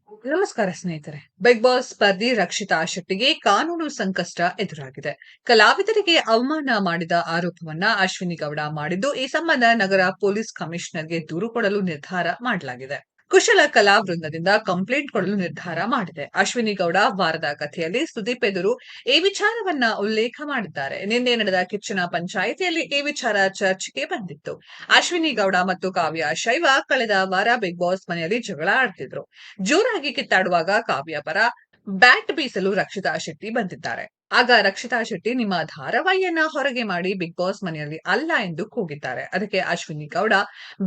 ನಮಸ್ಕಾರ ಸ್ನೇಹಿತರೆ. Big boss ಸ್ಪರ್ಧಿ Rakshita ಶೆಟ್ಟಿಗೆ ಕಾನೂನು ಸಂಕಷ್ಟ ಎದುರಾಗಿದೆ. ಕಲಾವಿದರಿಗೆ ಅವಮಾನ ಮಾಡಿದ ಆರೋಪವನ್ನ ಅಶ್ವಿನಿ ಗೌಡ ಮಾಡಿದ್ದು, ಈ ಸಂಬಂಧ ನಗರ ಪೊಲೀಸ್ ಕಮಿಷನರ್ಗೆ ದೂರು ಕೊಡಲು ನಿರ್ಧಾರ ಮಾಡಲಾಗಿದೆ. ಕುಶಲ ಕಲಾ ವೃಂದದಿಂದ ಕಂಪ್ಲೇಂಟ್ ಕೊಡಲು ನಿರ್ಧಾರ ಮಾಡಿದೆ. ಅಶ್ವಿನಿ ಗೌಡ ವಾರದ ಕಥೆಯಲ್ಲಿ ಸುದೀಪ್ ಎದುರು ಈ ವಿಚಾರವನ್ನ ಉಲ್ಲೇಖ ಮಾಡಿದ್ದಾರೆ. ನಿನ್ನೆ ನಡೆದ ಕಿಚ್ಚನ ಪಂಚಾಯಿತಿಯಲ್ಲಿ ಈ ವಿಚಾರ ಚರ್ಚೆಗೆ ಬಂದಿತ್ತು. ಅಶ್ವಿನಿ ಗೌಡ ಮತ್ತು ಕಾವ್ಯ ಶೈವ ಕಳೆದ ವಾರ ಬಿಗ್ ಬಾಸ್ ಮನೆಯಲ್ಲಿ ಜಗಳ ಆಡ್ತಿದ್ರು. ಜೋರಾಗಿ ಕಿತ್ತಾಡುವಾಗ ಕಾವ್ಯ ಪರ ಬ್ಯಾಟ್ ಬೀಸಲು ರಕ್ಷಿತಾ ಶೆಟ್ಟಿ ಬಂದಿದ್ದಾರೆ. ಆಗ ರಕ್ಷಿತಾ ಶೆಟ್ಟಿ ನಿಮ್ಮ ಧಾರಾವಾಹಿಯನ್ನ ಹೊರಗೆ ಮಾಡಿ ಬಿಗ್ ಬಾಸ್ ಮನೆಯಲ್ಲಿ ಅಲ್ಲ ಎಂದು ಕೂಗಿದ್ದಾರೆ. ಅದಕ್ಕೆ ಅಶ್ವಿನಿ ಗೌಡ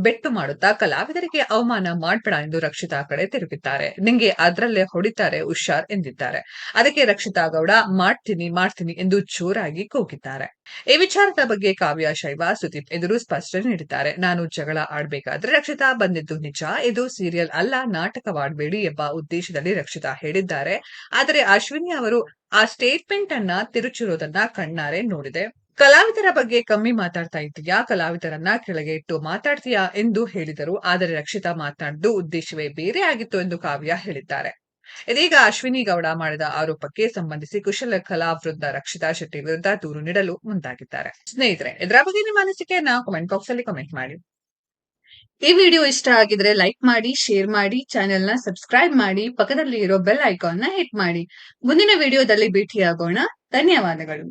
ಬೆಟ್ಟು ಮಾಡುತ್ತಾ ಕಲಾವಿದರಿಗೆ ಅವಮಾನ ಮಾಡ್ಬೇಡ ಎಂದು ರಕ್ಷಿತಾ ಕಡೆ ತಿರುಗಿದ್ದಾರೆ. ನಿಂಗೆ ಅದ್ರಲ್ಲೇ ಹೊಡಿತಾರೆ ಹುಷಾರ್ ಎಂದಿದ್ದಾರೆ. ಅದಕ್ಕೆ ರಕ್ಷಿತಾ ಗೌಡ ಮಾಡ್ತೀನಿ ಎಂದು ಜೋರಾಗಿ ಕೂಗಿದ್ದಾರೆ. ಈ ವಿಚಾರದ ಬಗ್ಗೆ ಕಾವ್ಯ ಶೈವ ಸುದೀಪ್ ಎದುರು ಸ್ಪಷ್ಟನೆ ನೀಡಿದ್ದಾರೆ. ನಾನು ಜಗಳ ಆಡ್ಬೇಕಾದ್ರೆ ರಕ್ಷಿತಾ ಬಂದಿದ್ದು ನಿಜ. ಇದು ಸೀರಿಯಲ್ ಅಲ್ಲ, ನಾಟಕವಾಡಬೇಡಿ ಎಂಬ ಉದ್ದೇಶದಲ್ಲಿ ರಕ್ಷಿತಾ ಹೇಳಿದ್ದಾರೆ. ಆದರೆ ಅಶ್ವಿನಿ ಅವರು ಆ ಸ್ಟೇಟ್ಮೆಂಟ್ ಅನ್ನ ತಿರುಚಿರೋದನ್ನ ಕಣ್ಣಾರೆ ನೋಡಿದೆ. ಕಲಾವಿದರ ಬಗ್ಗೆ ಕಮ್ಮಿ ಮಾತಾಡ್ತಾ ಇದ್ದೀಯಾ, ಕಲಾವಿದರನ್ನ ಕೆಳಗೆ ಇಟ್ಟು ಮಾತಾಡ್ತೀಯಾ ಎಂದು ಹೇಳಿದರು. ಆದರೆ ರಕ್ಷಿತಾ ಮಾತನಾಡಿದ್ದು ಉದ್ದೇಶವೇ ಬೇರೆ ಆಗಿತ್ತು ಎಂದು ಕಾವ್ಯ ಹೇಳಿದ್ದಾರೆ. ಇದೀಗ ಅಶ್ವಿನಿ ಗೌಡ ಮಾಡಿದ ಆರೋಪಕ್ಕೆ ಸಂಬಂಧಿಸಿ ಕುಶಲ ಕಲಾ ವೃಂದ ರಕ್ಷಿತಾ ಶೆಟ್ಟಿ ವಿರುದ್ಧ ದೂರು ನೀಡಲು ಮುಂದಾಗಿದ್ದಾರೆ. ಸ್ನೇಹಿತರೆ, ಇದರ ಬಗ್ಗೆ ನಿಮ್ಮ ಅನಿಸಿಕೆಯನ್ನ ಕಾಮೆಂಟ್ ಬಾಕ್ಸ್ ಅಲ್ಲಿ ಕಮೆಂಟ್ ಮಾಡಿ. ಈ ವಿಡಿಯೋ ಇಷ್ಟ ಆಗಿದ್ರೆ ಲೈಕ್ ಮಾಡಿ, ಶೇರ್ ಮಾಡಿ, ಚಾನೆಲ್ ನ ಸಬ್ಸ್ಕ್ರೈಬ್ ಮಾಡಿ, ಪಕ್ಕದಲ್ಲಿ ಇರೋ ಬೆಲ್ ಐಕಾನ್ ನ ಹಿಟ್ ಮಾಡಿ. ಮುಂದಿನ ವಿಡಿಯೋದಲ್ಲಿ ಭೇಟಿಯಾಗೋಣ. ಧನ್ಯವಾದಗಳು.